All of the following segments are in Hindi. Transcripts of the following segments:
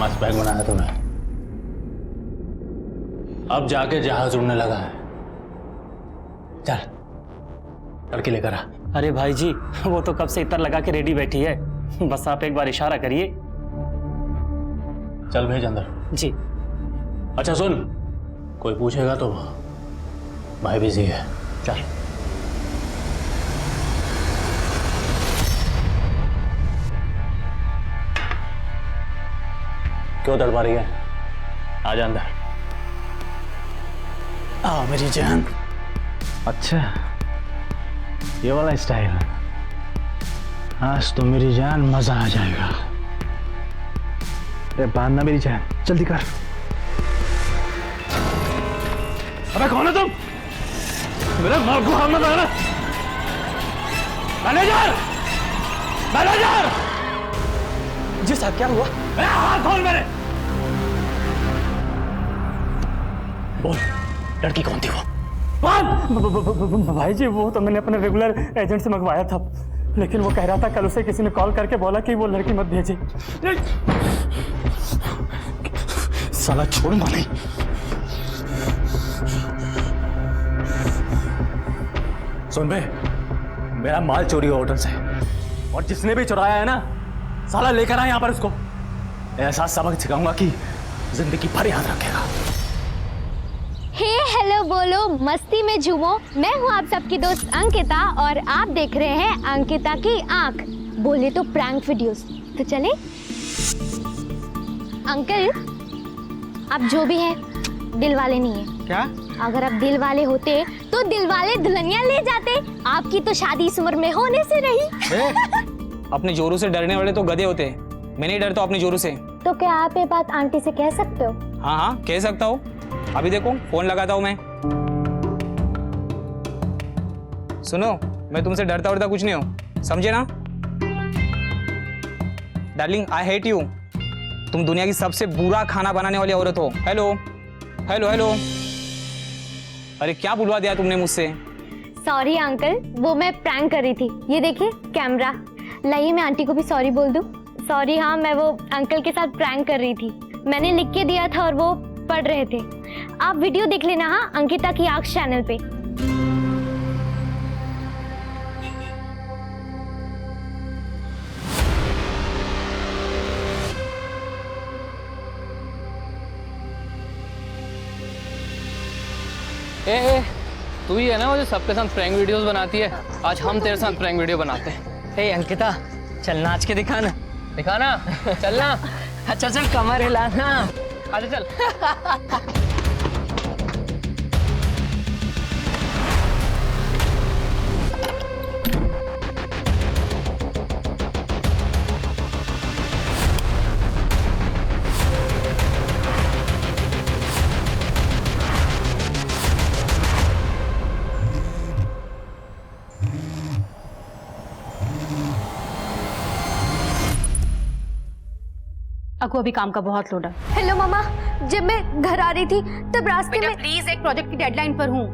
मास बैग बनाया तुम्हें, अब जाके जहाज उड़ने लगा है। चल लड़की लेकर आ। अरे भाई जी, वो तो कब से इतर लगा के रेडी बैठी है, बस आप एक बार इशारा करिए। चल भेज अंदर। जी। अच्छा सुन, कोई पूछेगा तो भाई बिजी है। चल। क्यों तड़पा रही है? आजा अंदर। आओ मेरी जान। अच्छा ये वाला स्टाइल, आज तो मेरी जान मजा आ जाएगा। अरे बांधना मेरी जान, जल्दी कर। अबे कौन है तुम? मेरे मां को हाथ मत लगाना। Manager, manager. जी साहब, क्या हुआ? हाथ खोल मेरे। बोल, लड़की कौन थी वो? भाई जी, वो तो मैंने अपने रेगुलर एजेंट से मंगवाया था, लेकिन वो कह रहा था कल उसे किसी ने कॉल करके बोला कि वो लड़की मत भेजे। साला छोड़ूंगा नहीं। सुन बे, मेरा माल चोरी हुआ होटल से, और जिसने भी चुराया है ना, साला लेकर आए यहां पर उसको। ऐसा सबक सिखाऊंगा कि जिंदगी भर याद रखेगा। हे हेलो बोलो, मस्ती में झूमो। मैं हूँ आप सबकी दोस्त अंकिता और आप देख रहे हैं अंकिता की आंख। बोले तो प्रैंक वीडियोस। तो चले। अंकल, आप जो भी हैं दिल वाले नहीं है। क्या? अगर आप दिल वाले होते तो दिल वाले दुल्हनिया ले जाते। आपकी तो शादी इस उम्र में होने से रही। अपने जोरू से डरने वाले तो गधे होते हैं, मैं नहीं डरता अपने जोरू से। तो क्या आप ये बात आंटी से कह सकते हो? हाँ हाँ कह सकता हूँ। अभी देखो फोन लगाता हूँ मैं। सुनो, मैं तुमसे डरता वरता कुछ नहीं हूँ, समझे ना? Darling, I hate you. तुम दुनिया की सबसे बुरा खाना बनाने वाली औरत हो। Hello hello hello. अरे क्या बुलवा दिया तुमने मुझसे? सॉरी अंकल, वो मैं प्रैंक कर रही थी। ये देखिए कैमरा। लाइए मैं आंटी को भी सॉरी बोल दूं। सॉरी, हाँ मैं वो अंकल के साथ प्रैंक कर रही थी। मैंने लिख के दिया था और वो पढ़ रहे थे। आप वीडियो देख लेना हाँ, अंकिता की आंख चैनल पे। ए, तू ही है ना वो जो सबके साथ प्रैंक वीडियोस बनाती है? आज हम तेरे साथ प्रैंक वीडियो बनाते हैं। हे अंकिता, चल नाच के दिखाना। दिखाना? चलना। अच्छा चल, कमर हिलाना। आजा चल। अको अभी काम का बहुत लोड है। हेलो मामा, जब मैं घर आ रही थी तब रास्ते में। प्लीज, एक प्रोजेक्ट की डेडलाइन पर हूँ,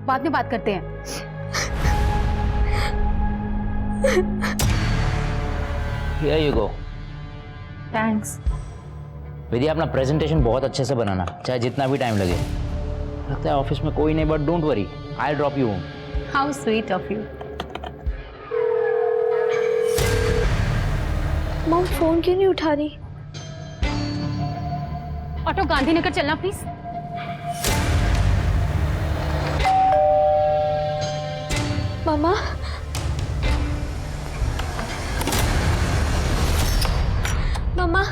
बाद में बात करते हैं। Here you go. थैंक्स। विद्या, अपना प्रेजेंटेशन बहुत अच्छे से बनाना, चाहे जितना भी टाइम लगे। लगता है ऑफिस में कोई नहीं, but don't worry, I drop you home. How sweet of you. Mom phone क्यों नहीं उठा रही? ऑटो गांधीनगर चलना प्लीज। मामा, मामा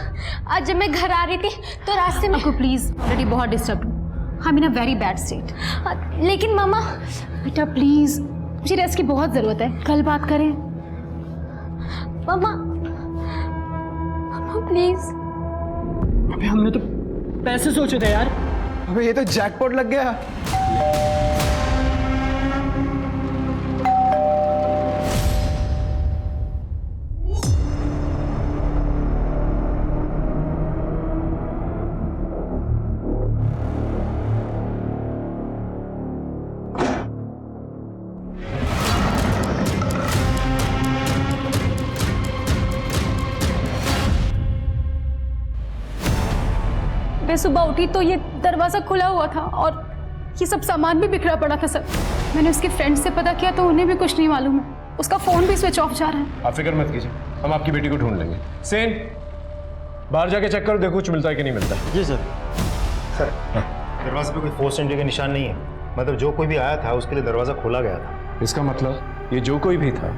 आज जब मैं घर आ रही थी तो रास्ते में। अको प्लीज, ऑलरेडी बहुत डिस्टर्ब हूँ। I am in a very bad state. लेकिन मामा। बेटा प्लीज, मुझे रेस्ट की बहुत जरूरत है, कल बात करें। मामा, मामा प्लीज। अबे हमने तो पैसे सोचे थे यार। अबे ये तो जैकपॉट लग गया। मैं सुबह उठी तो ये दरवाज़ा खुला हुआ था और ये सब सामान भी बिखरा पड़ा था सर। मैंने उसके फ्रेंड से पता किया तो उन्हें भी कुछ नहीं मालूम है। उसका फ़ोन भी स्विच ऑफ जा रहा है। आप फिक्र मत कीजिए, हम आपकी बेटी को ढूंढ लेंगे। सेन, बाहर जाके चेक करो, देखो कुछ मिलता है कि नहीं मिलता। जी सर। सर दरवाजे पे कोई फोर्स एंट्री का निशान नहीं है, मतलब जो कोई भी आया था उसके लिए दरवाज़ा खोला गया था। इसका मतलब ये जो कोई भी था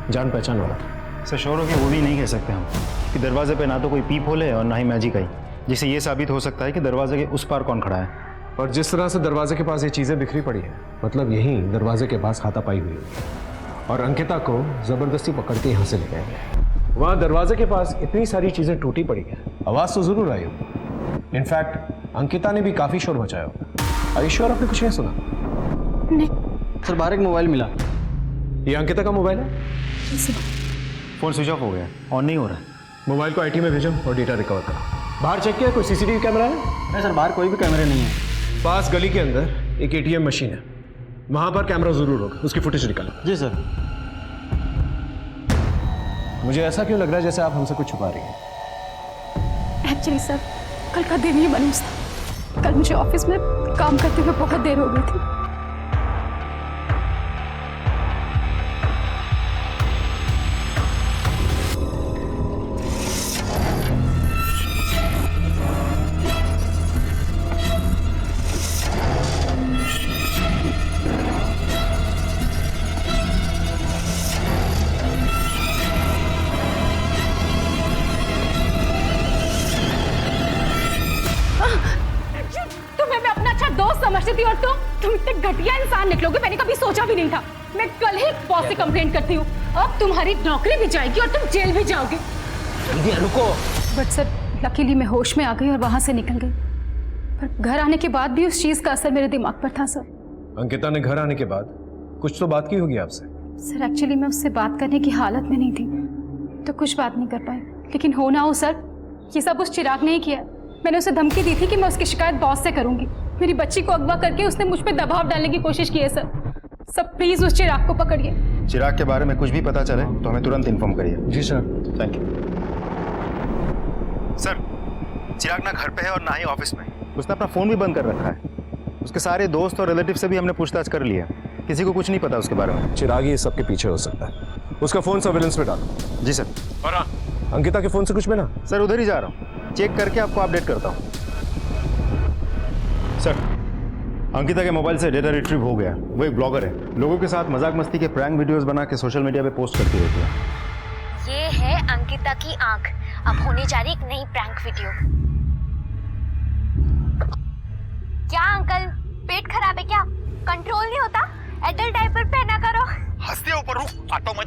जान पहचान वाला था। सर श्योर हो कि वो भी नहीं कह सकते हम कि दरवाजे पे ना तो कोई पीप होल है और ना ही मैजिक आई, जिससे ये साबित हो सकता है कि दरवाजे के उस पार कौन खड़ा है। और जिस तरह से दरवाजे के पास ये चीज़ें बिखरी पड़ी है, मतलब यही दरवाजे के पास हाथापाई हुई होगी और अंकिता को ज़बरदस्ती पकड़ के यहाँ से ले गए हैं। वहाँ दरवाजे के पास इतनी सारी चीज़ें टूटी पड़ी है, आवाज़ तो ज़रूर आई होगी। इनफैक्ट अंकिता ने भी काफ़ी शोर मचाया होगा। आई श्योर आपने कुछ नहीं सुना? नहीं सर बाहर एक मोबाइल मिला। ये अंकिता का मोबाइल है? फ़ोन स्विच ऑफ हो गया, ऑन नहीं हो रहा है। मोबाइल को आईटी में भेजो और डेटा रिकवर करो। बाहर चेक किया कोई सीसीटीवी कैमरा है? नहीं सर, बाहर कोई भी कैमरे नहीं है। पास गली के अंदर एक एटीएम मशीन है, वहां पर कैमरा जरूर होगा, उसकी फुटेज निकालो। जी सर। मुझे ऐसा क्यों लग रहा है जैसे आप हमसे कुछ छुपा रही हैं? एक्चुअली सर कल का दिन ही मनूस था। कल मुझे ऑफिस में काम करते हुए बहुत देर हो गई थी। तुम्हें मैं अपना अच्छा दोस्त समझती थी और तुम इतने घटिया इंसान निकलोगे मैंने कभी सोचा भी नहीं था। मैं कल ही बॉस से कंप्लेंट करती हूँ, अब तुम्हारी नौकरी भी जाएगी और तुम जेल भी जाओगे। जल्दी रुको। बट सर लकीली मैं होश में आ गई और वहां से निकल गई, पर घर आने के बाद भी उस चीज का असर मेरे दिमाग पर था सर। अंकिता ने घर आने के बाद कुछ तो बात की होगी आपसे? सर एक्चुअली मैं उससे बात करने की हालत में नहीं थी तो कुछ बात नहीं कर पाई, लेकिन हो ना हो सर ये सब उस चिराग ने ही किया। मैंने उसे धमकी दी थी कि मैं उसकी शिकायत बॉस से करूंगी। मेरी बच्ची को अगवा करके उसने मुझ पे दबाव डालने की कोशिश की है सर। सब प्लीज उस चिराग को पकड़िए। चिराग के बारे में कुछ भी पता चले तो हमें तुरंत इन्फॉर्म करिए। जी sir. Thank you sir. Chirag ना घर पे है और ना ही ऑफिस में। उसने अपना फ़ोन भी बंद कर रखा है। उसके सारे दोस्त और रिलेटिव से भी हमने पूछताछ कर लिया, किसी को कुछ नहीं पता उसके बारे में। चिराग ही सबके पीछे हो सकता है। उसका फोन सर्विलेंस में डालो। जी सर। और हाँ, अंकिता के फोन से कुछ मिला? सर उधर ही जा रहा हूँ, चेक करके आपको अपडेट करता हूँ। सर अंकिता के मोबाइल से डेटा रिट्रीव हो गया। वो एक ब्लॉगर है, लोगों के साथ मजाक मस्ती के प्रैंक वीडियोस बना के सोशल मीडिया पे पोस्ट करती रहती है। ये है अंकिता की आंख। अब होने जा रही एक नई प्रैंक वीडियो। क्या अंकल पेट खराब है क्या? कंट्रोल नहीं होता? एडल्ट डायपर पहना करो। हंसते ऊपर रुक आटो में।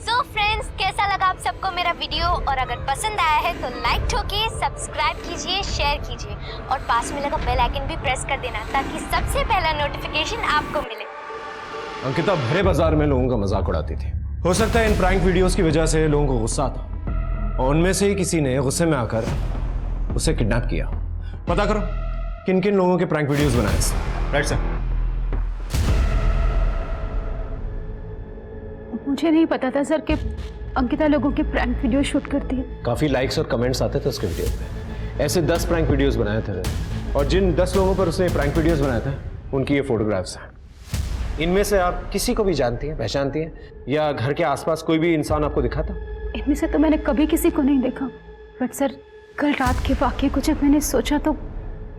सो फ्रेंड्स कैसा लगा आप सबको मेरा वीडियो, और अगर पसंद आया है तो लाइक ठोकिए, सब्सक्राइब कीजिए, शेयर कीजिए और पास में लगा बेल आइकन भी प्रेस कर देना ताकि सबसे पहला नोटिफिकेशन आपको मिले। अंकिता भरे बाजार में लोगों का मजाक उड़ाती थी। हो सकता है इन प्रैंक वीडियोस की वजह से लोगों को गुस्सा आता और उनमें से ही किसी ने गुस्से में आकर उसे किडनैप किया। पता करो किन किन लोगों के प्रैंक वीडियोस बनाए। Right sir. मुझे नहीं पता था सर कि अंकिता लोगों के प्रैंक वीडियो शूट करती है। काफी लाइक्स और कमेंट्स आते थे उसके वीडियो पे। ऐसे 10 प्रैंक वीडियोस बनाए थे और जिन 10 लोगों पर उसने प्रैंक वीडियोस बनाए थे उनकी ये फोटोग्राफ्स हैं। इनमें से आप किसी को भी जानती हैं, पहचानती हैं, या घर के आसपास कोई भी इंसान आपको दिखा था? इनमें से तो मैंने कभी किसी को नहीं देखा, बट सर कल रात के वाक़ये को जब मैंने सोचा तो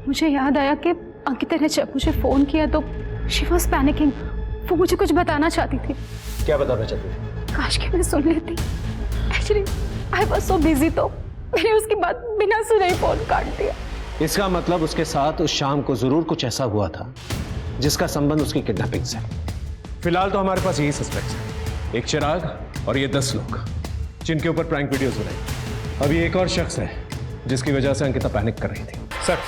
मुझे याद आया कि अंकिता ने जब मुझे फ़ोन किया तो शी वॉज पैनिकिंग। वो मुझे कुछ बताना चाहती थी। क्या बताना चाहती थी? काश कि मैं सुन लेती। Actually I was so busy तो मैंने उसकी बात बिना सुने ही फ़ोन काट दिया। इसका मतलब उसके साथ उस शाम को जरूर कुछ ऐसा हुआ था जिसका संबंध उसकी किडनैपिंग से। फिलहाल तो हमारे पास यही सस्पेक्ट है, एक चिराग और ये 10 लोग जिनके ऊपर प्रैंक वीडियोस बनाए। अभी एक और शख्स है जिसकी वजह से अंकिता पैनिक कर रही थी। सर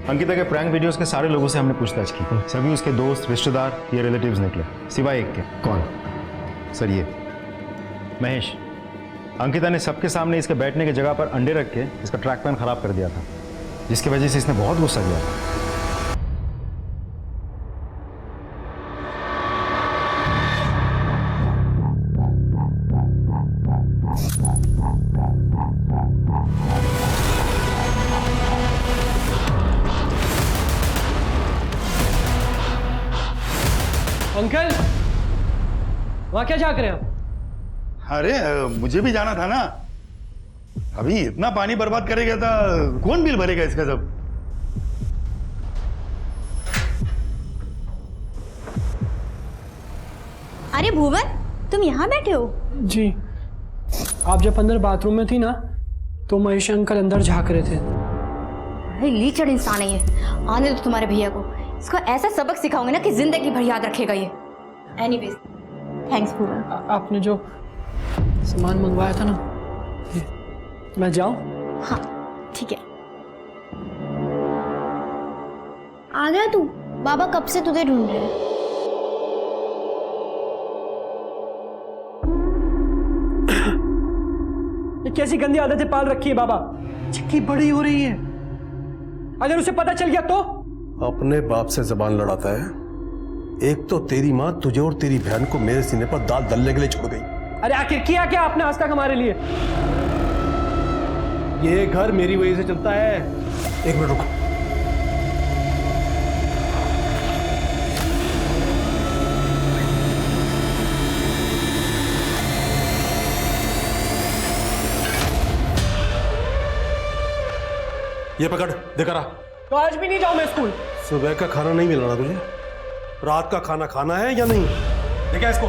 अंकिता के प्रैंक वीडियोस के सारे लोगों से हमने पूछताछ की। सभी उसके दोस्त, रिश्तेदार या रिलेटिव्स निकले, सिवाय एक के। कौन? सर ये महेश। अंकिता ने सबके सामने इसके बैठने की जगह पर अंडे रख के इसका ट्रैक पैन खराब कर दिया था, जिसकी वजह से इसने बहुत गुस्सा किया था। वहाँ क्या झाँक रहे हो? अरे मुझे भी जाना था ना। अभी इतना पानी बर्बाद करेगा तो कौन बिल भरेगा इसका सब? अरे भुवन, तुम यहाँ बैठे हो? जी, आप जब अंदर बाथरूम में थी ना तो महेश अंकल अंदर झाँक रहे थे। अरे लीचड़ इंसान है ये। आने दो तुम्हारे भैया को, इसको ऐसा सबक सिखाऊंगे ना कि जिंदगी भर याद रखेगा ये। एनीवेज, थैंक्स भुवन। आपने जो सामान मंगवाया था ना, मैं जाऊं? हाँ ठीक है। आ गया तू? बाबा कब से तुझे ढूंढ रहे हैं। ये कैसी गंदी आदतें पाल रखी है बाबा? चिक्की बड़ी हो रही है, अगर उसे पता चल गया तो? अपने बाप से जबान लड़ाता है। एक तो तेरी माँ तुझे और तेरी बहन को मेरे सीने पर दाल दलने के लिए छोड़ गई। अरे आखिर किया क्या आपने आज तक हमारे लिए? ये घर मेरी वजह से चलता है। एक मिनट रुको। ये पकड़, देखा रहा। तो आज भी नहीं जाऊं मैं स्कूल? सुबह का खाना नहीं मिलना तुझे, रात का खाना खाना है या नहीं? देखा इसको।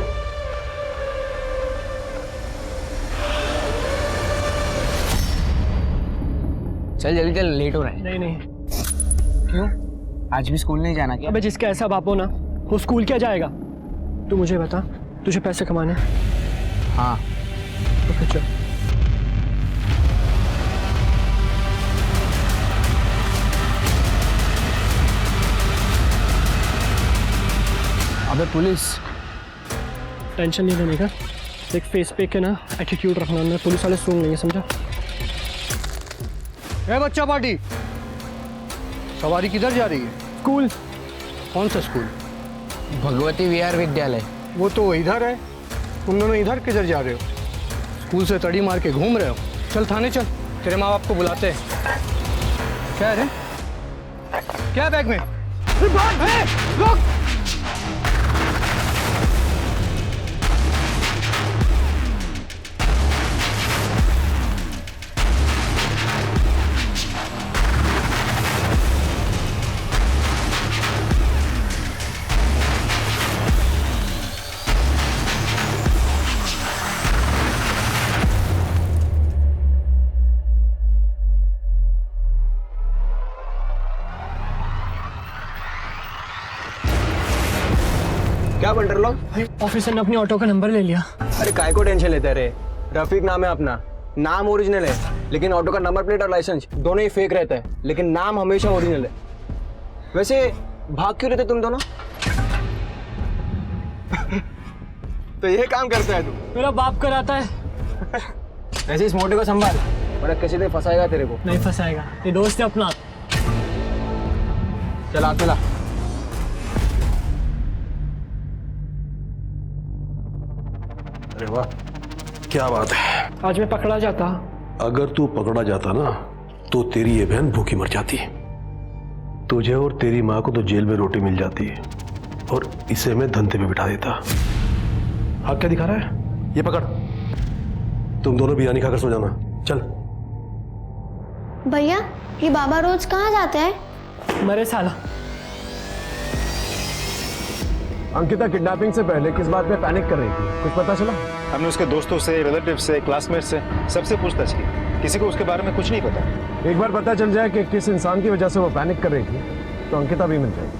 चल जल्दी चल, लेट हो रहा है। नहीं नहीं। क्यों? आज भी स्कूल नहीं जाना क्या? अबे जिसका ऐसा बाप हो ना, वो स्कूल क्या जाएगा? तू मुझे बता, तुझे पैसे कमाने? हाँ। तो फिर चल। अबे पुलिस। टेंशन नहीं लेने का, एक फेस पे के ना एटीट्यूड रखना, ना पुलिस वाले सुन लेंगे, समझा? ए बच्चा पार्टी, सवारी किधर जा रही है? स्कूल। कौन सा स्कूल? भगवती विहार विद्यालय। वो तो इधर है, तुम दोनों इधर किधर जा रहे हो? स्कूल से तड़ी मार के घूम रहे हो? चल थाने चल, तेरे माँ बाप को बुलाते हैं। क्या है रे? क्या बैग में? रुक! क्या बंटर लो? ऑफिसर ने अपनी ऑटो का नंबर ले लिया। अरे काय को टेंशन लेते रे? रफीक नाम है अपना, नाम ओरिजिनल है, लेकिन ऑटो का नंबर प्लेट और लाइसेंस दोनों ही फेक रहता है, लेकिन नाम हमेशा ओरिजिनल है। वैसे भाग क्यों रहे थे तुम दोनों? तो ये काम करता है तू? मेरा बाप कराता है। वैसे इस मोटे को संभाल, वरना किसी दिन फंसाएगा तेरे को। नहीं फंसाएगा, ये दोस्त है अपना। चला चला। अरे वाह, क्या बात है। आज मैं पकड़ा जाता। अगर तू पकड़ा जाता ना तो तेरी ये बहन भूखी मर जाती। तुझे और तेरी माँ को तो जेल में रोटी मिल जाती और इसे मैं धंधे पे बिठा देता। हाथ क्या दिखा रहा है? ये पकड़, तुम दोनों बिरयानी खाकर सो जाना। चल। भैया, ये बाबा रोज कहाँ जाते हैं? मरे साला। अंकिता किडनैपिंग से पहले किस बात पे पैनिक कर रही थी, कुछ पता चला? हमने उसके दोस्तों से, रिलेटिव से, क्लासमेट से सबसे पूछताछ की, किसी को उसके बारे में कुछ नहीं पता। एक बार पता चल जाए कि किस इंसान की वजह से वो पैनिक कर रही थी तो अंकिता भी मिल जाएगी।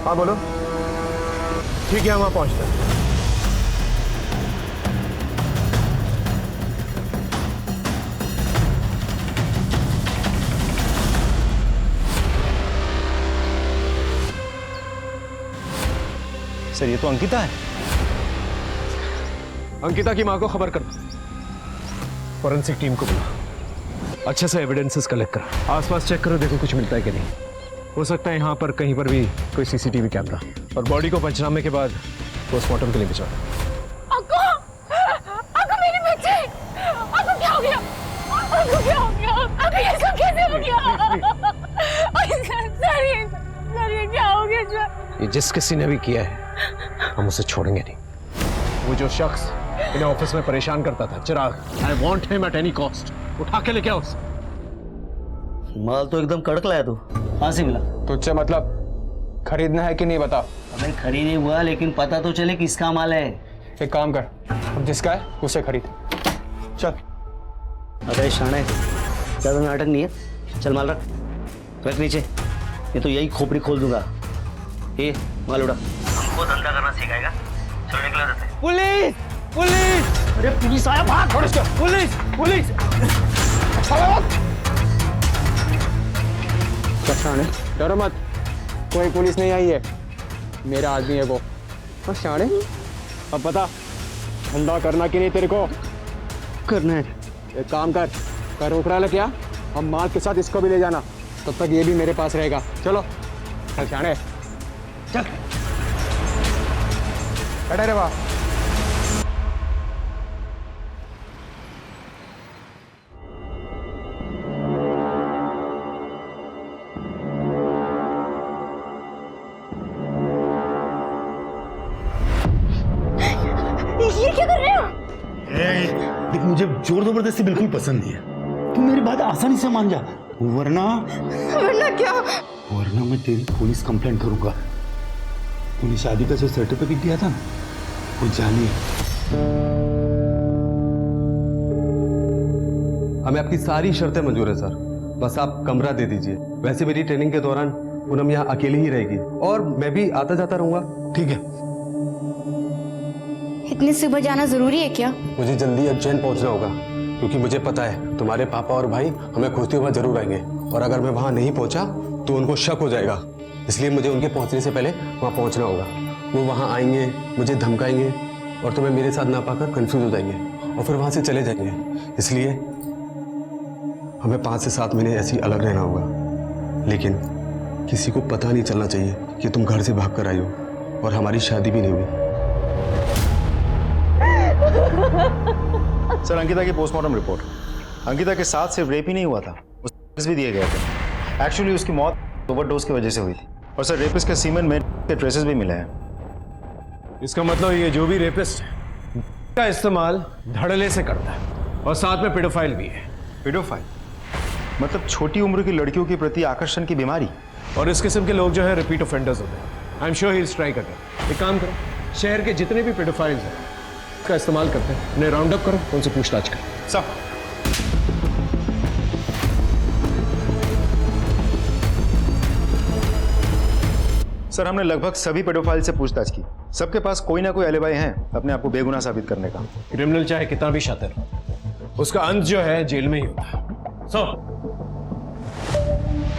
हाँ बोलो। ठीक है, हम वहाँ पहुँचते हैं। सर ये तो अंकिता है। अंकिता की माँ को खबर कर, फॉरेंसिक टीम को बुला, अच्छे से एविडेंसेस कलेक्ट करो, आसपास चेक करो, देखो कुछ मिलता है कि नहीं। हो सकता है यहाँ पर कहीं पर भी कोई सीसीटीवी कैमरा, और बॉडी को पंचनामे के बाद पोस्टमार्टम के लिए भिजवा दो। अक्को मेरे बच्चे, अक्को क्या हो गया? अक्को क्या हो गया? अक्को ये सब कैसे हो गया? सर ये क्या हो गया? ये जिस किसी ने भी किया है हम उसे छोड़ेंगे नहीं। वो जो शख्स इन्हें ऑफिस में परेशान करता था, Chirag, I want him at any cost. उठा के लेके आओ उसे। माल तो एकदम कड़क लाया तू, कहाँ से मिला? तुझसे मतलब खरीदना है कि नहीं बता। अबे खरीद ही हुआ, लेकिन पता तो चले किसका माल है। एक काम कर, अब जिसका है उसे खरीद। चल। अबे शाणे, ज्यादा नाटक नहीं है, चल माल रख नीचे, ये तो यही खोपड़ी खोल दूंगा। ये माल उड़ा। हमको धंधा करना सिखाएगा, चलो निकला देते। पुलिस! पुलिस! अरे पुलिस आया, भाग! छोड़ इसको! पुलिस! पुलिस! शाणे, डरो मत, कोई पुलिस नहीं आई है, मेरा आदमी है वो। और शाणे, अब बता धंधा करना कि नहीं तेरे को? करना है। एक काम कर रोकड़ा ले क्या, हम माल के साथ इसको भी ले जाना, तब तक ये भी मेरे पास रहेगा। चलो चल शाणे, चल। बैठे रे वाह। ये क्या कर रहे हो? देख, मुझे जोर जबरदस्ती बिल्कुल पसंद नहीं है। तू मेरी बात आसानी से मान जा, वरना क्या? वरना मैं तेरी पुलिस कंप्लेंट करूंगा। तूने शादी का जो सर्टिफिकेट दिया था ना, वो जाली है। हमें आपकी सारी शर्तें मंजूर है सर, बस आप कमरा दे दीजिए। वैसे मेरी ट्रेनिंग के दौरान पूनम यहाँ अकेली ही रहेगी और मैं भी आता जाता रहूंगा। ठीक है। इतनी सुबह जाना जरूरी है क्या? मुझे जल्दी उज्जैन पहुंचना होगा, क्योंकि मुझे पता है तुम्हारे पापा और भाई हमें खोजते हुए जरूर आएंगे, और अगर मैं वहां नहीं पहुंचा तो उनको शक हो जाएगा। इसलिए मुझे उनके पहुंचने से पहले वहां पहुंचना होगा। वो वहां आएंगे, मुझे धमकाएंगे और तुम्हें मेरे साथ ना पाकर कंफ्यूज हो जाएंगे और फिर वहां से चले जाएंगे। इसलिए हमें 5 से 7 महीने ऐसे ही अलग रहना होगा, लेकिन किसी को पता नहीं चलना चाहिए कि तुम घर से भाग कर आई हो, और हमारी शादी भी नहीं हुई। सर, अंकिता की पोस्टमार्टम रिपोर्ट। अंकिता के साथ सिर्फ रेप ही नहीं हुआ था, उसे भी दिए गए थे। एक्चुअली उसकी मौत ओवरडोज की वजह से हुई थी, और सर रेपिस्ट के सीमेन में के ट्रेसेस भी मिले हैं। इसका मतलब ये जो भी रेपिस्ट है का इस्तेमाल धड़ल्ले से करता है, और साथ में पेडोफाइल भी है। पेडोफाइल मतलब छोटी उम्र की लड़कियों के प्रति आकर्षण की बीमारी। और इस किस्म के लोग जो है रिपीट ऑफेंडर्स होते हैं। I am sure he is try करते। एक काम करो, शहर के जितने भी पेडोफाइल्स हैं का इस्तेमाल करते हैं, उन्हें राउंड अप करो, उनसे पूछताछ करो। सब सर, हमने लगभग सभी पेडोफाइल से पूछताछ की। सबके पास कोई ना कोई एलिबाई है अपने आप को बेगुनाह साबित करने का। क्रिमिनल चाहे कितना भी शातिर हो, उसका अंत जो है जेल में ही होता है।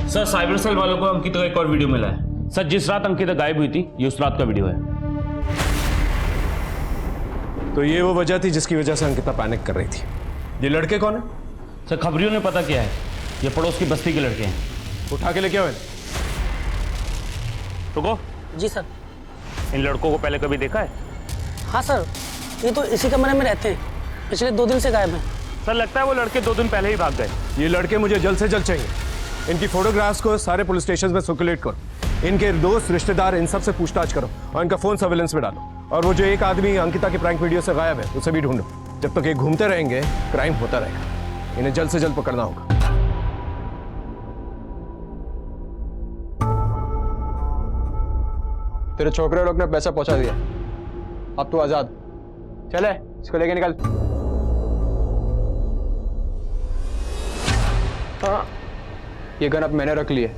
सर साइबर सेल वालों को अंकिता का एक और वीडियो मिला है। सर, जिस रात अंकिता गायब हुई थी, ये उस रात का वीडियो है। तो ये वो वजह थी जिसकी वजह से अंकिता पैनिक कर रही थी। ये लड़के कौन है? सर, खबरियों ने पता किया है, ये पड़ोस की बस्ती के लड़के हैं। उठा के लेके आओ। रुको। जी सर। इन लड़कों को पहले कभी देखा है? हाँ सर, ये तो इसी कमरे में रहते हैं, पिछले 2 दिन से गायब हैं। सर, लगता है वो लड़के 2 दिन पहले ही भाग गए। ये लड़के मुझे जल्द से जल्द चाहिए। इनकी फोटोग्राफ्स को सारे पुलिस स्टेशन में सर्कुलेट करो, इनके दोस्त रिश्तेदार इन सब से पूछताछ करो, और इनका फोन सर्विलेंस में डालो। और वो जो एक आदमी अंकिता की प्रैंक वीडियो से गायब है, उसे भी ढूंढो। जब तक ये घूमते रहेंगे क्राइम होता रहेगा। इन्हें जल्द से जल्द पकड़ना होगा। तेरे छोकरे लोग ने पैसा पहुंचा दिया, अब तू आजाद। चले, इसको लेके निकल। हाँ, ये गन अब मैंने रख ली है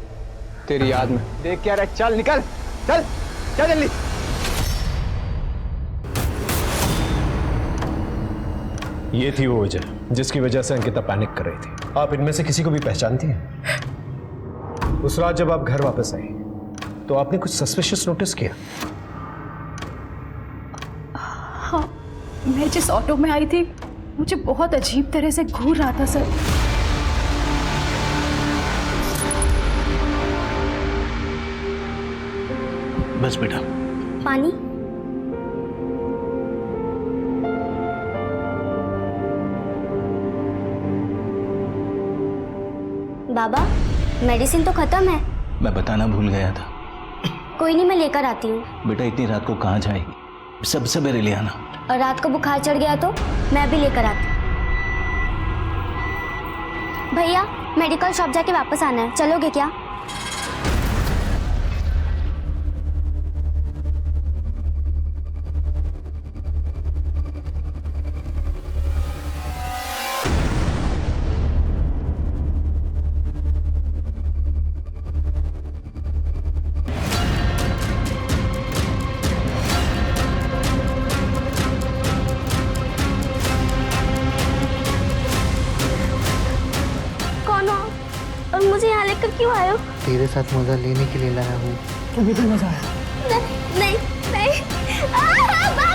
तेरी याद में। देख क्या रहा, चल निकल, चल चल जल्दी। ये थी वो वजह जिसकी वजह से अंकिता पैनिक कर रही थी। आप इनमें से किसी को भी पहचानती हैं? उस रात जब आप घर वापस आई तो आपने कुछ सस्पिशियस नोटिस किया? हाँ, मैं जिस ऑटो में आई थी मुझे बहुत अजीब तरह से घूर रहा था सर। बस बेटा। पानी? बाबा, मेडिसिन तो खत्म है। मैं बताना भूल गया था। कोई नहीं, मैं लेकर आती हूँ। बेटा, इतनी रात को कहाँ जाएगी? सब सवेरे ले आना। और रात को बुखार चढ़ गया तो मैं भी लेकर आती। भैया मेडिकल शॉप जाके वापस आना है, चलोगे क्या? और मुझे यहाँ लेकर क्यों आए हो? तेरे साथ मजा लेने के लिए लाया हूँ। तुम्हें भी मजा आया? नहीं नहीं बाबा!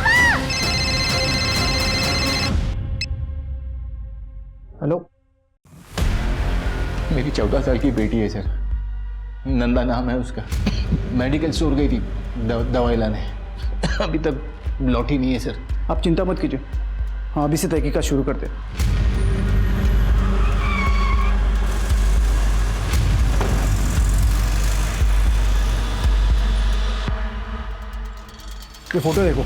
हेलो, मेरी 14 साल की बेटी है सर, नंदा नाम है उसका। मेडिकल स्टोर गई थी दवाई लाने, अभी तक लौटी नहीं है सर। आप चिंता मत कीजिए, हाँ अभी से तहकीकात शुरू करते हैं। ये फोटो देखो,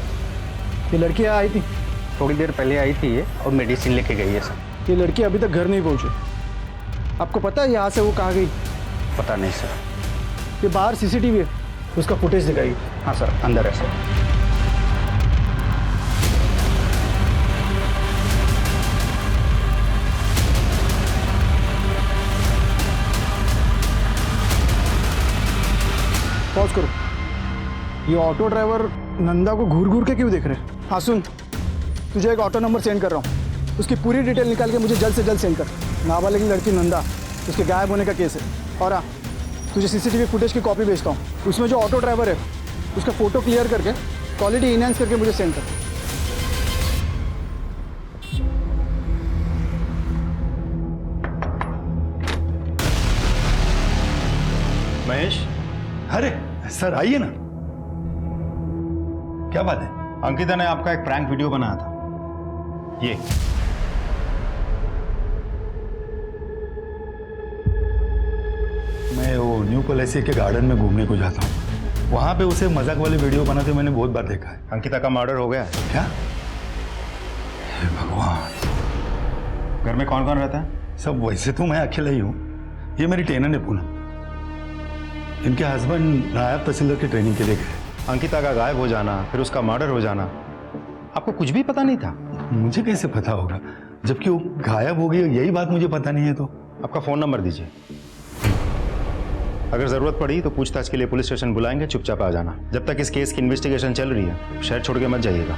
ये लड़की आई थी थोड़ी देर पहले आई थी ये, और मेडिसिन लेके गई है सर। ये लड़की अभी तक घर नहीं पहुंची। आपको पता है यहाँ से वो कहाँ गई? पता नहीं सर। ये बाहर सीसीटीवी है, उसका फुटेज दिखाई। हाँ सर, अंदर है सर। पॉज करो। ये ऑटो ड्राइवर नंदा को घूर घूर के क्यों देख रहे हैं? हाँ सुन, तुझे एक ऑटो नंबर सेंड कर रहा हूँ, उसकी पूरी डिटेल निकाल के मुझे जल्द से जल्द सेंड कर। नाबालिग लड़की नंदा, उसके गायब होने का केस है। और हाँ, तुझे सीसीटीवी फुटेज की कॉपी भेजता हूँ, उसमें जो ऑटो ड्राइवर है उसका फ़ोटो क्लियर करके क्वालिटी इनहेंस करके मुझे सेंड कर। महेश, अरे सर आइए ना। क्या बात है? अंकिता ने आपका एक प्रैंक वीडियो बनाया था, ये। मैं वो न्यू पॉलिसी के गार्डन में घूमने को जाता हूँ, वहां पे उसे मजाक वाले वीडियो बनाते मैंने बहुत बार देखा है। अंकिता का मर्डर हो गया है क्या? हे भगवान। घर में कौन कौन रहता है? सब वैसे तो मैं अकेला ही हूँ, ये मेरी टेनर है पूनम। इनके हस्बैंड नायब तहसीलदार की ट्रेनिंग के लिए गए। अंकिता का गायब हो जाना, फिर उसका मर्डर हो जाना, आपको कुछ भी पता नहीं था? मुझे कैसे पता होगा, जबकि वो गायब हो गई, यही बात मुझे पता नहीं है। तो आपका फोन नंबर दीजिए, अगर जरूरत पड़ी तो पूछताछ के लिए पुलिस स्टेशन बुलाएंगे, चुपचाप आ जाना। जब तक इस केस की इन्वेस्टिगेशन चल रही है, शहर छोड़ के मत जाइएगा।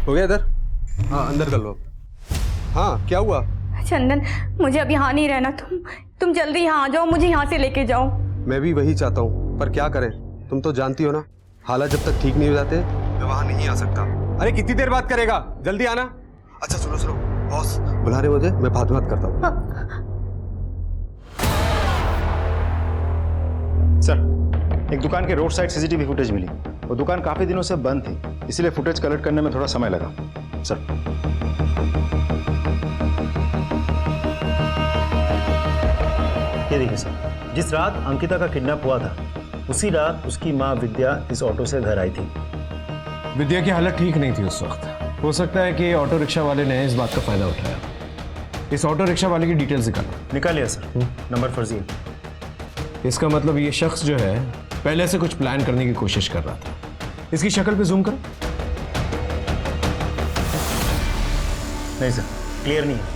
हो गया इधर? हाँ अंदर कर लो। हाँ क्या हुआ? चंदन, मुझे अब यहाँ नहीं रहना। तुम जल्दी यहाँ आ जाओ, मुझे यहाँ से लेके जाओ। मैं भी वही चाहता हूँ, पर क्या करें, तुम तो जानती हो ना, हालात जब तक ठीक नहीं हो जाते मैं वहाँ नहीं आ सकता। अरे कितनी देर बात करेगा, जल्दी आना। अच्छा सुनो सुनो, बॉस बुला रहे मुझे, मैं बात करता हूँ। सर, एक दुकान के रोड साइड सीसीटीवी फुटेज मिली। वो दुकान काफी दिनों से बंद थी, इसीलिए फुटेज कलेक्ट करने में थोड़ा समय लगा। सर, ये देखिए सर, जिस रात अंकिता का किडनैप हुआ था, उसी रात उसकी माँ विद्या इस ऑटो से घर आई थी। विद्या की हालत ठीक नहीं थी उस वक्त। हो सकता है कि ऑटो रिक्शा वाले ने इस बात का फायदा उठाया। इस ऑटो रिक्शा वाले की डिटेल्स निकालिए सर, नंबर फर्जी है। इसका मतलब ये शख्स जो है पहले से कुछ प्लान करने की कोशिश कर रहा था। इसकी शक्ल पे जूम करो। नहीं सर, क्लियर नहीं है।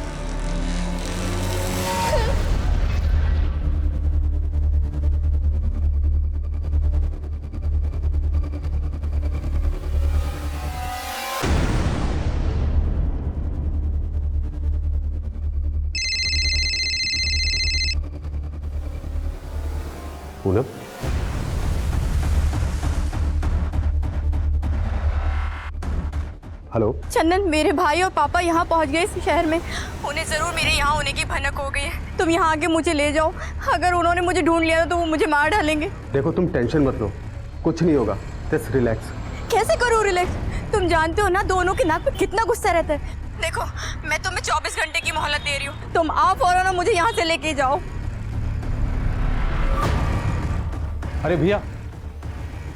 पूनम, हेलो चंदन, मेरे भाई और पापा यहाँ पहुँच गए इस शहर में। उन्हें ज़रूर मेरे यहाँ होने की भनक हो गई है। तुम यहाँ आके मुझे ले जाओ। अगर उन्होंने मुझे ढूंढ लिया तो वो मुझे मार डालेंगे। देखो तुम टेंशन मत लो, कुछ नहीं होगा, जस्ट रिलैक्स। कैसे करूँ रिलैक्स? तुम जानते हो ना दोनों के नाक पे कितना गुस्सा रहता है। देखो, मैं तुम्हें 24 घंटे की मोहलत दे रही हूँ। तुम आओ फौरन और मुझे यहाँ से लेके जाओ। अरे भैया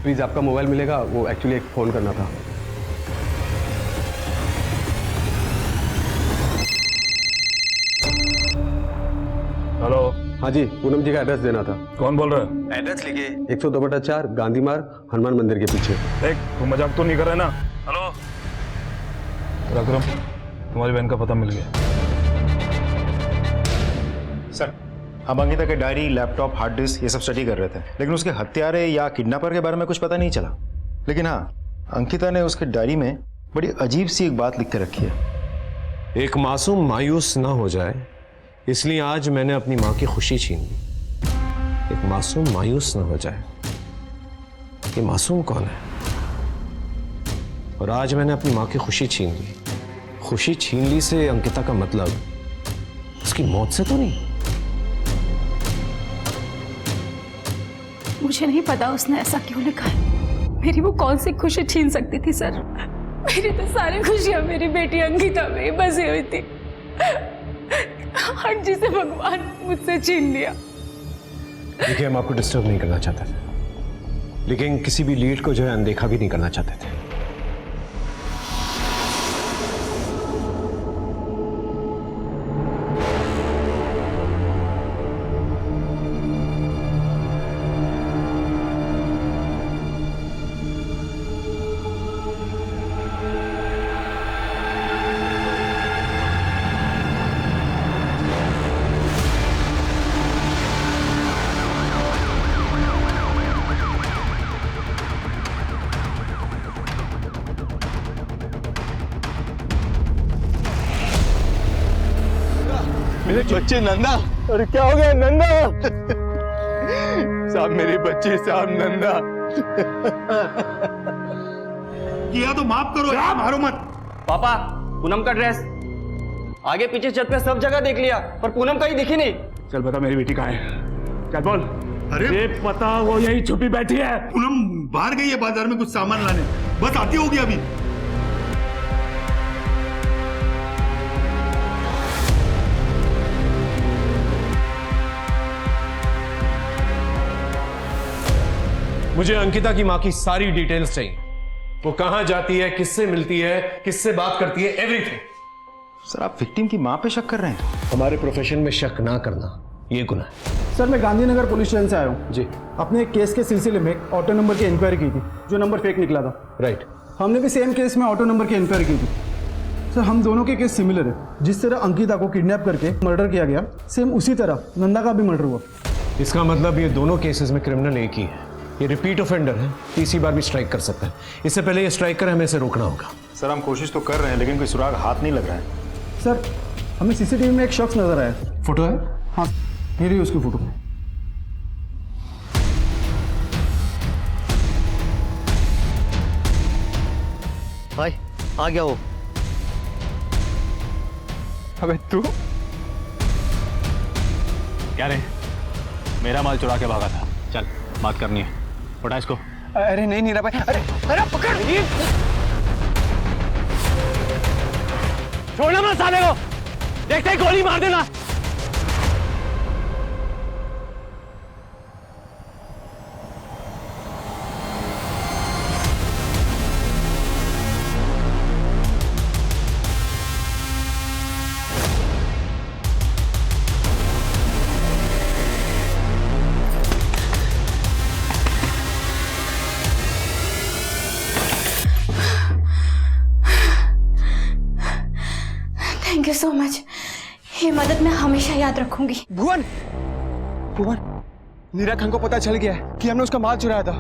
प्लीज आपका मोबाइल मिलेगा, वो एक्चुअली एक फोन करना था। हेलो। हाँ जी, पूनम जी का एड्रेस देना था। कौन बोल रहा है? एड्रेस लिखिए। 102/4 गांधी मार्ग, हनुमान मंदिर के पीछे। देख, तू मजाक तो नहीं कर रहा है ना? हेलो रकरम, तुम्हारी बहन का पता मिल गया। सर, हम अंकिता के डायरी, लैपटॉप, हार्ड डिस्क ये सब स्टडी कर रहे थे, लेकिन उसके हत्यारे या किडनैपर के बारे में कुछ पता नहीं चला। लेकिन हाँ, अंकिता ने उसके डायरी में बड़ी अजीब सी एक बात लिख के रखी है। एक मासूम मायूस ना हो जाए इसलिए आज मैंने अपनी माँ की खुशी छीन ली। एक मासूम मायूस ना हो जाए। ये मासूम कौन है? और आज मैंने अपनी माँ की खुशी छीन ली। खुशी छीन ली से अंकिता का मतलब उसकी मौत से तो नहीं? मुझे नहीं पता उसने ऐसा क्यों लिखा है। मेरी वो कौन सी खुशी छीन सकती थी सर? मेरी तो सारी खुशियां मेरी बेटी अंकिता में ही बसी हुई थी। आज जिसे भगवान मुझसे छीन लिया। देखिए, हम आपको डिस्टर्ब नहीं करना चाहते थे, लेकिन किसी भी लीड को जो है अनदेखा भी नहीं करना चाहते थे। मेरे बच्चे नंदा। अरे क्या हो गया नंदा? साहब मेरे बच्चे, साहब नंदा। किया तो माफ करो यार, मारो मत। पापा, पूनम का ड्रेस आगे पीछे छत पे सब जगह देख लिया, पर पूनम कहीं दिखी नहीं। चल बता मेरी बेटी कहाँ है? चल बोल। अरे पता, वो यही छुपी बैठी है। पूनम बाहर गई है बाजार में कुछ सामान लाने, बस आती होगी अभी। मुझे अंकिता की माँ की सारी डिटेल्स चाहिए। वो कहाँ जाती है, किससे मिलती है, किससे बात करती है, एवरीथिंग। सर, आप विक्टिम की माँ पे शक कर रहे हैं? हमारे प्रोफेशन में शक ना करना ये गुनाह है। सर, मैं गांधीनगर पुलिस स्टेशन से आया हूँ जी। अपने एक केस के सिलसिले में ऑटो नंबर की इंक्वायरी की थी, जो नंबर फेक निकला था। राइट। हमने भी सेम केस में ऑटो नंबर की इंक्वायरी की थी। सर, हम दोनों के केस सिमिलर है। जिस तरह अंकिता को किडनैप करके मर्डर किया गया, सेम उसी तरह नंदा का भी मर्डर हुआ। इसका मतलब ये दोनों केसेस में क्रिमिनल एक ही है। ये रिपीट ऑफेंडर है, तीसरी बार भी स्ट्राइक कर सकता है। इससे पहले ये स्ट्राइक करे, हमें इसे रोकना होगा। सर, हम कोशिश तो कर रहे हैं, लेकिन कोई सुराग हाथ नहीं लग रहा है। सर, हमें सीसीटीवी में एक शख्स नजर आया। फोटो है? हाँ, ये रही उसकी फोटो। भाई आ गया वो। अबे तू क्या रे? मेरा माल चुरा के भागा था। चल बात करनी है, उठा इसको। अरे नहीं नीरा भाई, अरे अरे पकड़। छोड़ना मत साले को, देखते ही गोली मार देना। Thank you so much. ये मदद मैं हमेशा याद रखूंगी। भुवन, भुवन, नीरा खान को पता चल गया है कि हमने उसका माल चुराया था।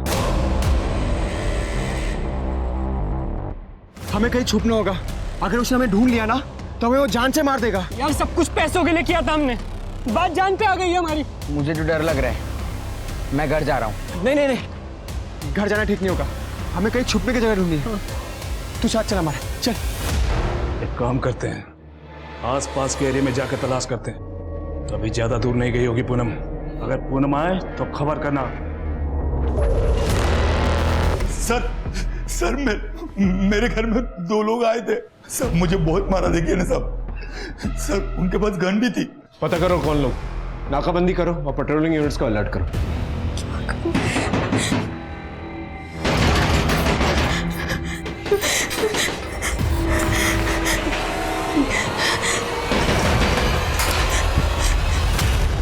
हमें कहीं छुपना होगा। अगर उसने हमें ढूंढ लिया ना, तो हमें वो जान से मार देगा। यार सब कुछ पैसों के लिए किया था हमने, बात जान पे आ गई है हमारी। मुझे तो डर लग रहा है, मैं घर जा रहा हूँ। नहीं नहीं नहीं, घर जाना ठीक नहीं होगा। हमें कहीं छुपने की जगह ढूंढनी है। तू साथ चल हमारे, चल। एक काम करते हैं, आसपास के एरिया में जाकर तलाश करते हैं। तो अभी ज्यादा दूर नहीं गई होगी पूनम। अगर पूनम आए तो खबर करना। सर, सर मेरे घर में 2 लोग आए थे, सब मुझे बहुत मारा, देखिए ना सब। सर उनके पास गन भी थी। पता करो कौन लोग, नाकाबंदी करो और पेट्रोलिंग यूनिट्स को अलर्ट करो।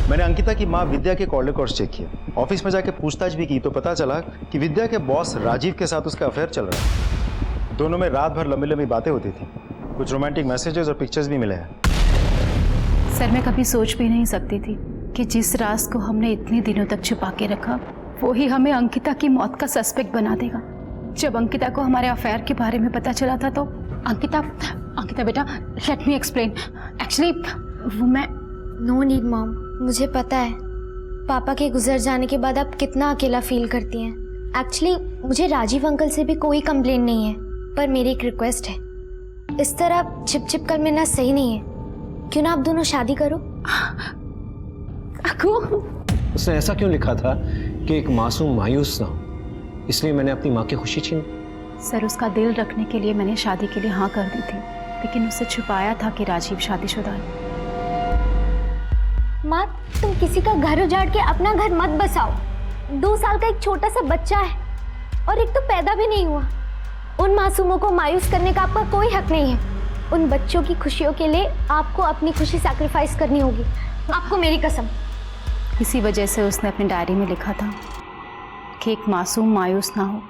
मैंने अंकिता की माँ विद्या के कॉल रिकॉर्ड्स चेक किए, ऑफिस में जाके पूछताछ भी की तो पता चला कि विद्या के बॉस राजीव के साथ उसका अफेयर चल रहा है। दोनों में रात भर लंबी लंबी बातें होती थी, कुछ रोमांटिक मैसेजेस और पिक्चर्स भी मिले हैं। सर मैं कभी सोच भी नहीं सकती थी कि जिस राज को हमने इतने दिनों तक छुपा के रखा वो ही हमें अंकिता की मौत का सस्पेक्ट बना देगा। जब अंकिता को हमारे अफेयर के बारे में पता चला था तो अंकिता बेटा लेट मी एक्सप्लेन। एक्चुअली वो मैं नो नीड मॉम, मुझे पता है पापा के गुजर जाने के बाद आप कितना अकेला फील करती हैं। एक्चुअली मुझे राजीव अंकल से भी कोई कंप्लेन नहीं है, पर मेरी एक रिक्वेस्ट है, इस तरह छिप कर मिलना सही नहीं है। क्यों ना आप दोनों शादी करो। उसने ऐसा क्यों लिखा था कि एक मासूम मायूस ना हो, इसलिए मैंने अपनी माँ की खुशी छीन। सर उसका दिल रखने के लिए मैंने शादी के लिए हाँ कर दी थी, लेकिन उससे छुपाया था कि राजीव शादीशुदा है। माँ तुम किसी का घर उजाड़ के अपना घर मत बसाओ। 2 साल का एक छोटा सा बच्चा है और एक तो पैदा भी नहीं हुआ। उन मासूमों को मायूस करने का आपका कोई हक नहीं है। उन बच्चों की खुशियों के लिए आपको अपनी खुशी सैक्रिफाइस करनी होगी, आपको मेरी कसम। इसी वजह से उसने अपनी डायरी में लिखा था कि एक मासूम मायूस ना हो,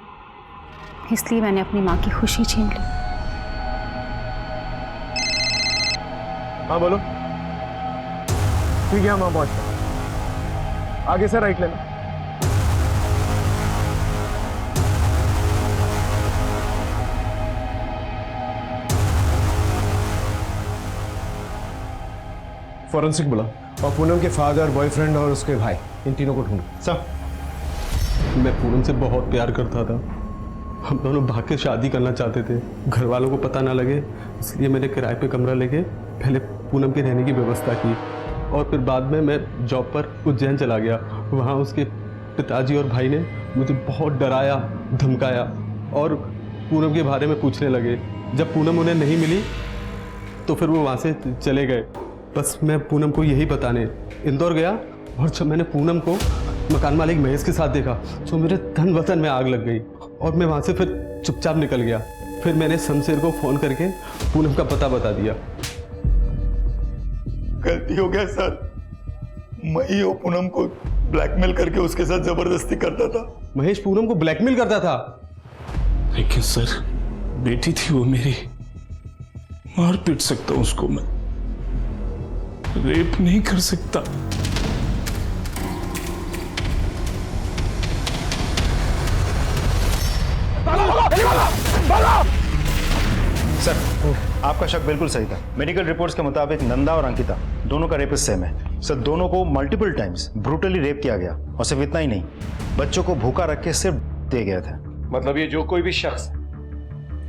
इसलिए मैंने अपनी माँ की खुशी छीन ली। हाँ बोलो। ठीक है, हम वहाँ पहुँचते। आगे से राइट लेना। फॉरेंसिक बुला और पूनम के फादर, बॉयफ्रेंड और उसके भाई, इन तीनों को ढूंढो। सब मैं पूनम से बहुत प्यार करता था। हम दोनों भाग के शादी करना चाहते थे, घर वालों को पता ना लगे, इसलिए मैंने किराए पे कमरा लेके पहले पूनम के रहने की व्यवस्था की और फिर बाद में मैं जॉब पर उज्जैन चला गया। वहाँ उसके पिताजी और भाई ने मुझे बहुत डराया, धमकाया और पूनम के बारे में पूछने लगे। जब पूनम उन्हें नहीं मिली तो फिर वो वहाँ से चले गए। बस मैं पूनम को यही बताने इंदौर गया और जब मैंने पूनम को मकान मालिक महेश के साथ देखा तो मेरे तन वतन में आग लग गई और मैं वहाँ से फिर चुपचाप निकल गया। फिर मैंने शमशेर को फ़ोन करके पूनम का पता बता दिया। गलती हो गया सर, मैं ही वो पूनम को ब्लैकमेल करके उसके साथ जबरदस्ती करता था। महेश पूनम को ब्लैकमेल करता था? लेकिन सर बेटी थी वो मेरी, मार पीट सकता हूं उसको, मैं रेप नहीं कर सकता। सर आपका शक बिल्कुल सही था। मेडिकल रिपोर्ट्स के मुताबिक नंदा और अंकिता दोनों का रेपिस्ट सेम है। सर दोनों को मल्टीपल टाइम्स ब्रूटली रेप किया गया और सिर्फ इतना ही नहीं, बच्चों को भूखा रख के सिर्फ दे गया था। मतलब ये जो कोई भी शख्स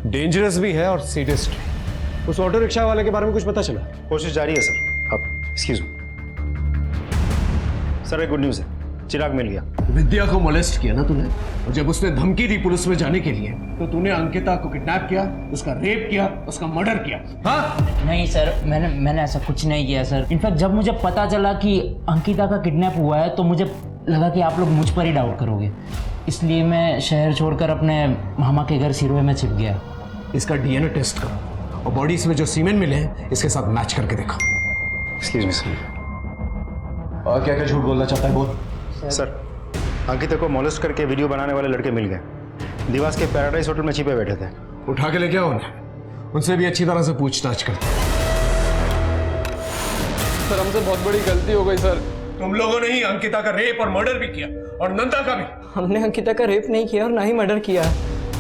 डेंजरस भी है और सीरियस भी। उस ऑटो रिक्शा वाले के बारे में कुछ पता चला? कोशिश जारी है सर। अब एक्सक्यूज मी सर, एक गुड न्यूज़ है, चिराग मिल गया। विद्या को मोलेस्ट किया ना तूने, और जब उसने धमकी दी पुलिस में जाने के लिए तो तूने अंकिता को किडनैप किया, उसका रेप किया, उसका मर्डर किया। हाँ? नहीं सर, मैंने ऐसा कुछ नहीं किया सर। इनफैक्ट जब मुझे पता चला कि अंकिता का किडनैप हुआ है तो मुझे लगा कि आप लोग मुझ पर ही डाउट करोगे, इसलिए मैं शहर छोड़कर अपने मामा के घर सिरोहे में छिप गया। इसका डीएनए टेस्ट करो और बॉडी में जो सीमेंट मिले हैं इसके साथ मैच करके देखो। Excuse me sir. और क्या क्या झूठ बोलना चाहता है बोल। सर अंकिता को मोलेस्ट करके वीडियो बनाने वाले लड़के मिल गए, दिवास के पैराडाइज होटल में छिपे बैठे थे। उठा के लेके आओ उन्हें, उनसे भी अच्छी तरह से पूछताछ करते। सर हमसे बहुत बड़ी गलती हो गई सर। तुम लोगों ने ही अंकिता का रेप और मर्डर भी किया और नंदा का भी। हमने अंकिता का रेप नहीं किया और ना ही मर्डर किया।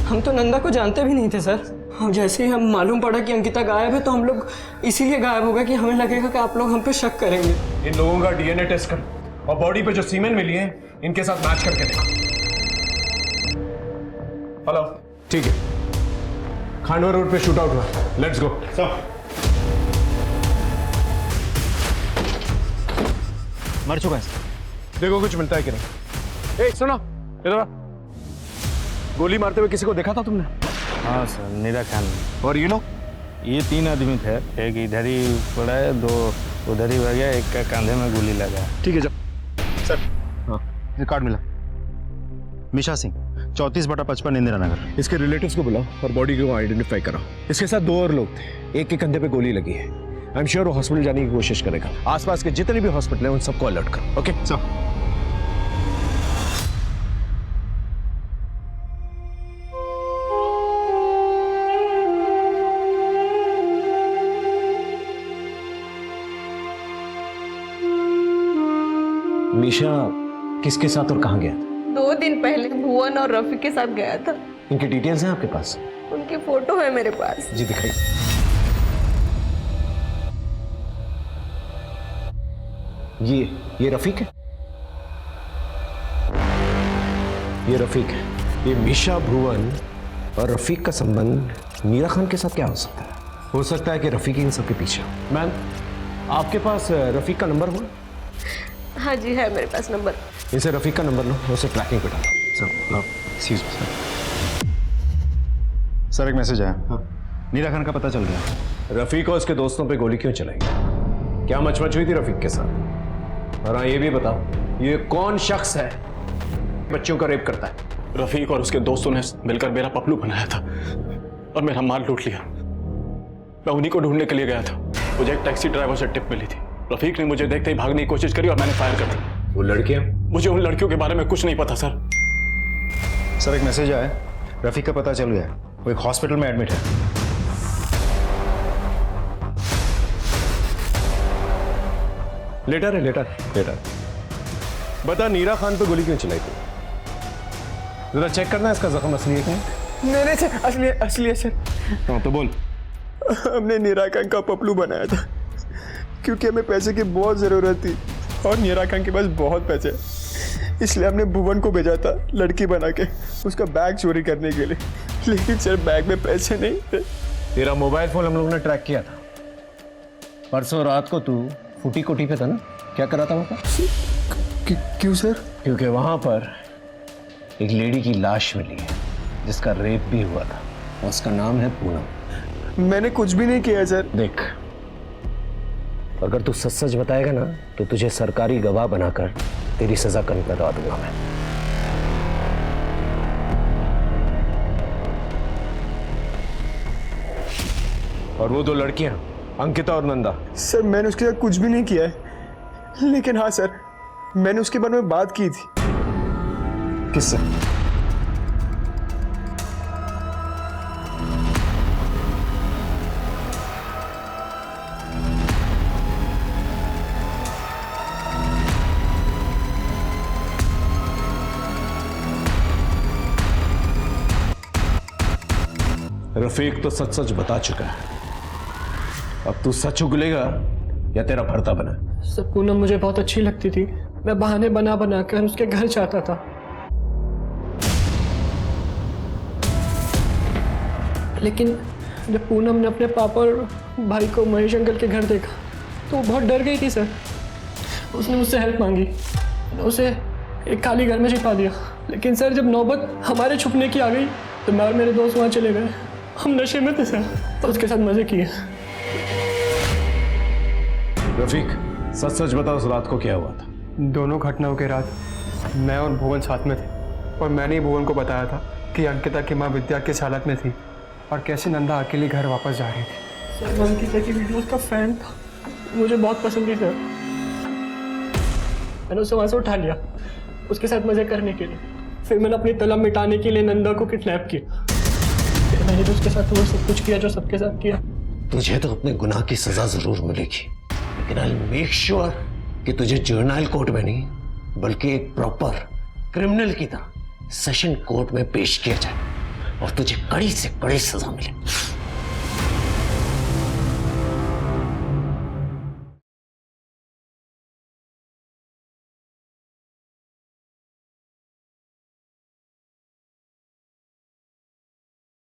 हम तो नंदा को जानते भी नहीं थे सर। और जैसे ही हम मालूम पड़ा कि अंकिता गायब है तो हम लोग इसीलिए गायब हो गए कि हमें लगेगा कि आप लोग हम पे शक करेंगे। इन लोगों का डीएनए टेस्ट करो और बॉडी पे जो सीमेंट मिली है इनके साथ मैच करके देखो। हेलो, ठीक है, खांडवा रोड पे शूट आउट हुआ, लेट्स गो। मर चुका है। देखो कुछ मिलता है कि नहीं। ए सुनो, इधर आ। गोली मारते हुए किसी को देखा था तुमने? हाँ सर, नीरा खान। और ये लोग? ये 3 आदमी थे। एक इधर ही पड़ा है, 2 उधर ही भाग गया, एक का कंधे में गोली लगा। ठीक है जब सर। हाँ, ये कार्ड मिला। मिशा सिंह, 34/55 इंदिरा नगर। इसके रिलेटिव्स को बुलाओ और बॉडी को आइडेंटिफाई कराओ। इसके साथ 2 और लोग थे, एक के कंधे पे गोली लगी है। आई एम श्योर वो हॉस्पिटल जाने की कोशिश करेगा। आसपास के जितने भी हॉस्पिटल हैं उन सबको अलर्ट करो। Okay sir. मीशा किसके साथ और कहाँ गया? 2 दिन पहले भुवन और रफी के साथ गया था। इनके डिटेल्स हैं आपके पास? उनकी फोटो है मेरे पास। जी दिखाइए। ये रफीक है? ये रफीक है। ये मीशा, भुवन और रफीक का संबंध मीरा खान के साथ क्या हो सकता है? हो सकता है कि रफीक इन सबके पीछे। मैम, आपके पास रफीक का नंबर हुआ? हाँ जी, है मेरे पास नंबर। इसे रफीक का नंबर लो, उसे ट्रैकिंग पे डालो। सर एक मैसेज आया। हाँ। नीरा खान का पता चल गया। रफीक और उसके दोस्तों पे गोली क्यों चलाई? क्या मचमच हुई थी रफीक के साथ? और हाँ, ये भी बताओ, ये कौन शख्स है बच्चों का रेप करता है? रफीक और उसके दोस्तों ने मिलकर मेरा पपलू बनाया था और मेरा माल लूट लिया। मैं उन्हीं को ढूंढने के लिए गया था। मुझे एक टैक्सी ड्राइवर से टिप मिली थी। रफीक ने मुझे देखते ही भागने की कोशिश करी और मैंने फायर कर दी। वो लड़कियां? मुझे उन लड़कियों के बारे में कुछ नहीं पता सर। सर एक मैसेज आया, रफीक का पता चल गया, वो एक हॉस्पिटल में एडमिट है। लेटर है, लेटर। बता, नीरा खान पे गोली क्यों चलाई थी? जरा चेक करना इसका जख्म असली है क्या? मेरे से असली है सर। हाँ तो बोल। हमने नीरा खान का पपलू बनाया था क्योंकि हमें पैसे की बहुत ज़रूरत थी और नीरा खान के पास बहुत पैसे, इसलिए हमने भुवन को भेजा था लड़की बना के उसका बैग चोरी करने के लिए। लेकिन सर बैग में पैसे नहीं थे। तेरा मोबाइल फोन हम लोगों ने ट्रैक किया था। परसों रात को तू फूटी कोठी पे था ना? क्या कर रहा था वहाँ पर? क्यों सर? क्योंकि वहाँ पर एक लेडी की लाश मिली है जिसका रेप भी हुआ था। उसका नाम है पूनम। मैंने कुछ भी नहीं किया सर। देख, अगर तू सच सच बताएगा ना तो तुझे सरकारी गवाह बनाकर तेरी सजा करवा दूंगा मैं। और वो 2 लड़कियां, अंकिता और नंदा। सर मैंने उसके साथ कुछ भी नहीं किया है, लेकिन हाँ सर, मैंने उसके बारे में बात की थी। किससे? रफीक तो सच सच बता चुका है। अब तू सच उगलेगा या तेरा भरता बना? सर पूनम मुझे बहुत अच्छी लगती थी। मैं बहाने बना बना कर उसके घर जाता था, लेकिन जब पूनम ने अपने पापा और भाई को महेश अंकल के घर देखा तो वो बहुत डर गई थी सर। उसने मुझसे हेल्प मांगी, उसे एक खाली घर में छिपा दिया। लेकिन सर जब नौबत हमारे छुपने की आ गई तो मैं और मेरे दोस्त वहाँ चले गए। हम नशे में थे सर, तो उसके साथ मजे किए। रफीक सच सच बता, उस रात को क्या हुआ था? दोनों घटनाओं के रात मैं और भुवन साथ में थे और मैंने ही भुवन को बताया था कि अंकिता की माँ विद्या किस हालत में थी और कैसे नंदा अकेली घर वापस जा रही थी। सर मैं अंकिता की वीडियोस का फैन था, मुझे बहुत पसंद थी सर। मैंने उसे वहाँ से उठा लिया उसके साथ मजे करने के लिए। फिर मैंने अपनी तलब मिटाने के लिए नंदा को किडनैप किया। फिर मैंने तो उसके साथ वो सब कुछ किया जो सबके साथ किया। तुझे तो अपने गुनाह की सजा जरूर मिलेगी, लेकिन आई मेक श्योर कि तुझे जुवेनाइल कोर्ट में नहीं बल्कि एक प्रॉपर क्रिमिनल की तरह सेशन कोर्ट में पेश किया जाए और तुझे कड़ी से कड़ी सजा मिले।